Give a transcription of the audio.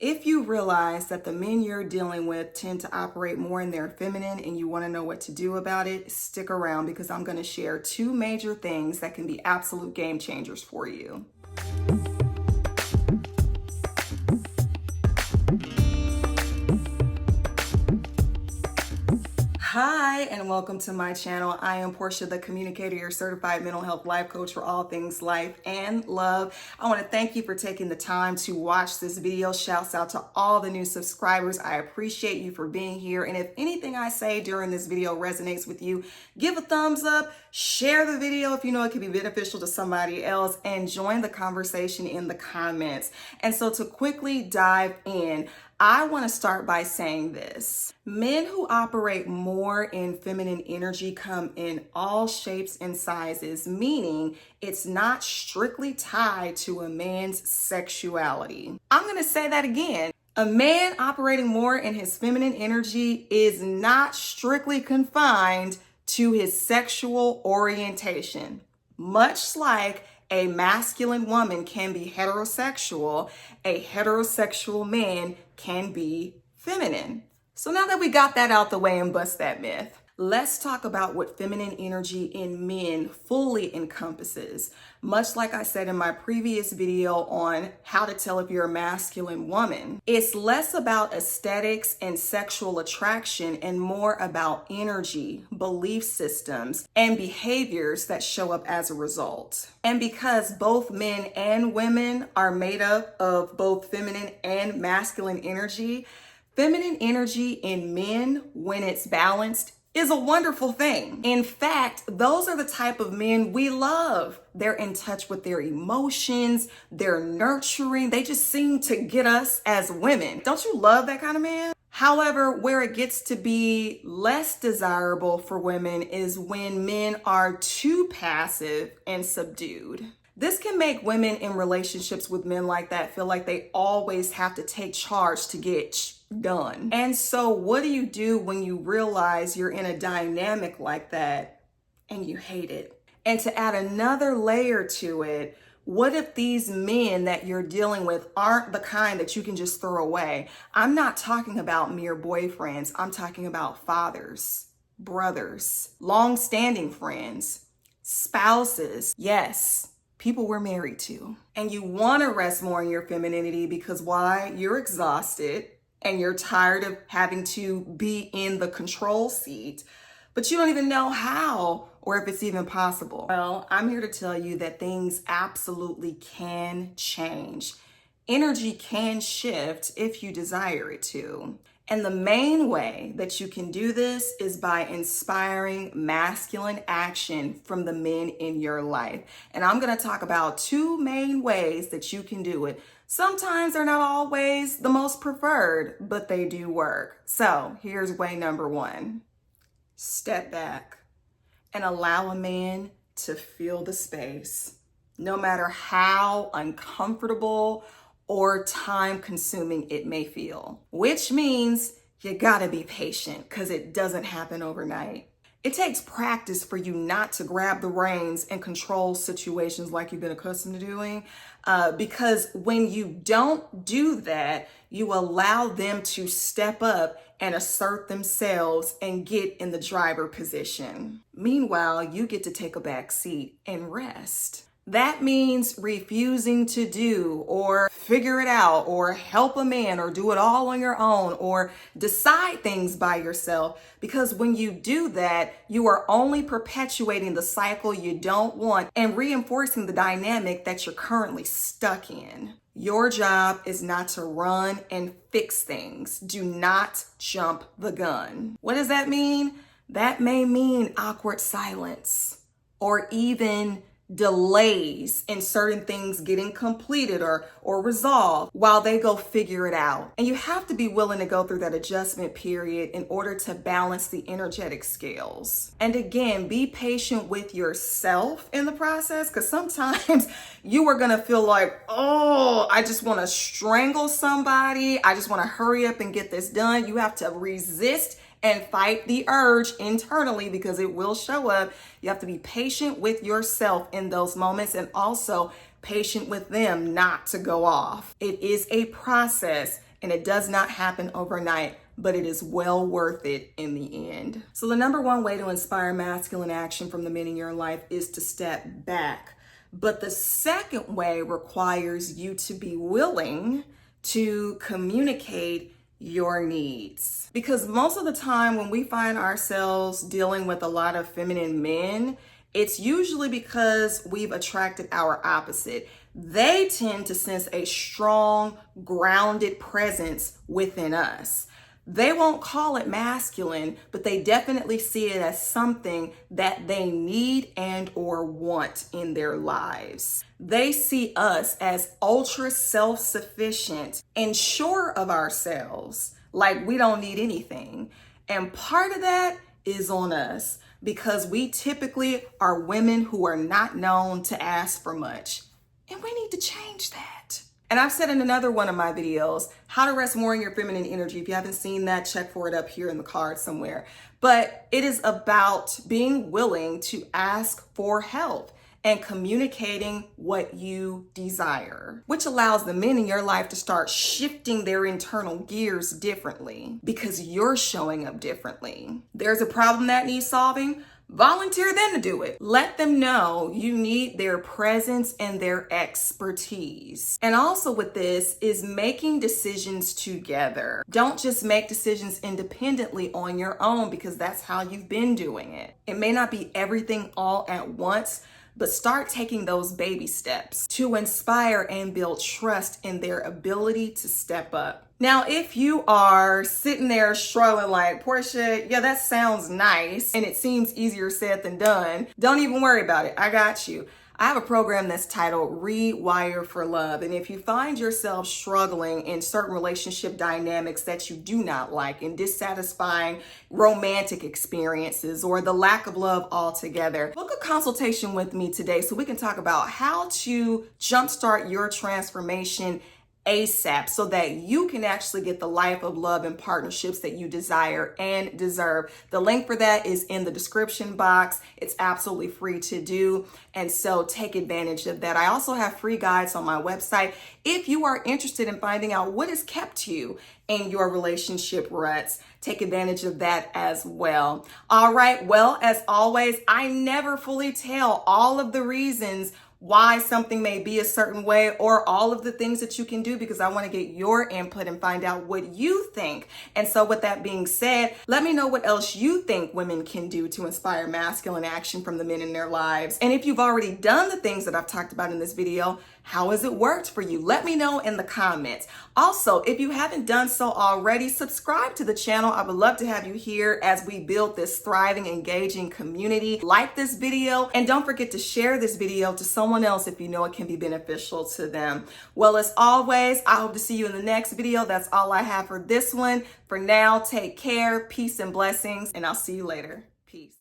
If you realize that the men you're dealing with tend to operate more in their feminine and you want to know what to do about it, stick around because I'm going to share two major things that can be absolute game changers for you. Hi, and welcome to my channel. I am Portia, the communicator, your certified mental health life coach for all things life and love. I want to thank you for taking the time to watch this video. Shouts out to all the new subscribers. I appreciate you for being here. And if anything I say during this video resonates with you, give a thumbs up, share the video if you know it could be beneficial to somebody else, and join the conversation in the comments. And so to quickly dive in, I want to start by saying this. Men who operate more in feminine energy come in all shapes and sizes, meaning it's not strictly tied to a man's sexuality. I'm going to say that again. A man operating more in his feminine energy is not strictly confined to his sexual orientation. Much like a masculine woman can be heterosexual, a heterosexual man can be feminine. So now that we got that out the way and bust that myth, let's talk about what feminine energy in men fully encompasses. Much like I said in my previous video on how to tell if you're a masculine woman, it's less about aesthetics and sexual attraction and more about energy, belief systems, and behaviors that show up as a result. And because both men and women are made up of both feminine and masculine energy, feminine energy in men, when it's balanced, is a wonderful thing. In fact, those are the type of men we love. They're in touch with their emotions, they're nurturing, they just seem to get us as women. Don't you love that kind of man? However, where it gets to be less desirable for women is when men are too passive and subdued. This can make women in relationships with men like that feel like they always have to take charge to get done. And so what do you do when you realize you're in a dynamic like that and you hate it? And to add another layer to it, what if these men that you're dealing with aren't the kind that you can just throw away? I'm not talking about mere boyfriends. I'm talking about fathers, brothers, long-standing friends, spouses. Yes, people we're married to. And you want to rest more in your femininity because why? You're exhausted and you're tired of having to be in the control seat, but you don't even know how or if it's even possible. Well, I'm here to tell you that things absolutely can change. Energy can shift if you desire it to. And the main way that you can do this is by inspiring masculine action from the men in your life. And I'm going to talk about two main ways that you can do it. Sometimes they're not always the most preferred, but they do work. So here's way number one. Step back and allow a man to feel the space, no matter how uncomfortable or time-consuming it may feel, which means you gotta be patient because it doesn't happen overnight. It takes practice for you not to grab the reins and control situations like you've been accustomed to doing, because when you don't do that, you allow them to step up and assert themselves and get in the driver position. Meanwhile, you get to take a back seat and rest. That means refusing to do or figure it out or help a man or do it all on your own or decide things by yourself. Because when you do that, you are only perpetuating the cycle you don't want and reinforcing the dynamic that you're currently stuck in. Your job is not to run and fix things. Do not jump the gun. What does that mean? That may mean awkward silence or even delays in certain things getting completed or resolved while they go figure it out. And you have to be willing to go through that adjustment period in order to balance the energetic scales. And again, be patient with yourself in the process, because sometimes you are gonna feel like, oh, I just want to strangle somebody. I just want to hurry up and get this done. You have to resist and fight the urge internally because it will show up. You have to be patient with yourself in those moments and also patient with them not to go off. It is a process and it does not happen overnight, but it is well worth it in the end. So the number one way to inspire masculine action from the men in your life is to step back. But the second way requires you to be willing to communicate your needs. Because most of the time when we find ourselves dealing with a lot of feminine men, it's usually because we've attracted our opposite. They tend to sense a strong, grounded presence within us. They won't call it masculine, but they definitely see it as something that they need and or want in their lives. They see us as ultra self-sufficient and sure of ourselves, like we don't need anything. And part of that is on us because we typically are women who are not known to ask for much. And we need to change that. And I've said in another one of my videos, how to rest more in your feminine energy. If you haven't seen that, check for it up here in the card somewhere. But it is about being willing to ask for help and communicating what you desire, which allows the men in your life to start shifting their internal gears differently because you're showing up differently. There's a problem that needs solving. Volunteer them to do it. Let them know you need their presence and their expertise. And also with this is making decisions together. Don't just make decisions independently on your own because that's how you've been doing it. It may not be everything all at once, but start taking those baby steps to inspire and build trust in their ability to step up. Now, if you are sitting there struggling like, Portia, yeah, that sounds nice and it seems easier said than done, don't even worry about it. I got you. I have a program that's titled Rewire for Love. And if you find yourself struggling in certain relationship dynamics that you do not like and dissatisfying romantic experiences or the lack of love altogether, book a consultation with me today so we can talk about how to jumpstart your transformation ASAP so that you can actually get the life of love and partnerships that you desire and deserve. The link for that is in the description box. It's absolutely free to do. And so take advantage of that. I also have free guides on my website if you are interested in finding out what has kept you in your relationship ruts. Take advantage of that as well. All right. Well, as always, I never fully tell all of the reasons why something may be a certain way or all of the things that you can do because I want to get your input and find out what you think. And so with that being said, let me know what else you think women can do to inspire masculine action from the men in their lives. And if you've already done the things that I've talked about in this video, how has it worked for you? Let me know in the comments. Also, if you haven't done so already, subscribe to the channel. I would love to have you here as we build this thriving, engaging community. Like this video, and don't forget to share this video to someone else if you know it can be beneficial to them. Well, as always, I hope to see you in the next video. That's all I have for this one. For now, take care, peace and blessings, and I'll see you later. Peace.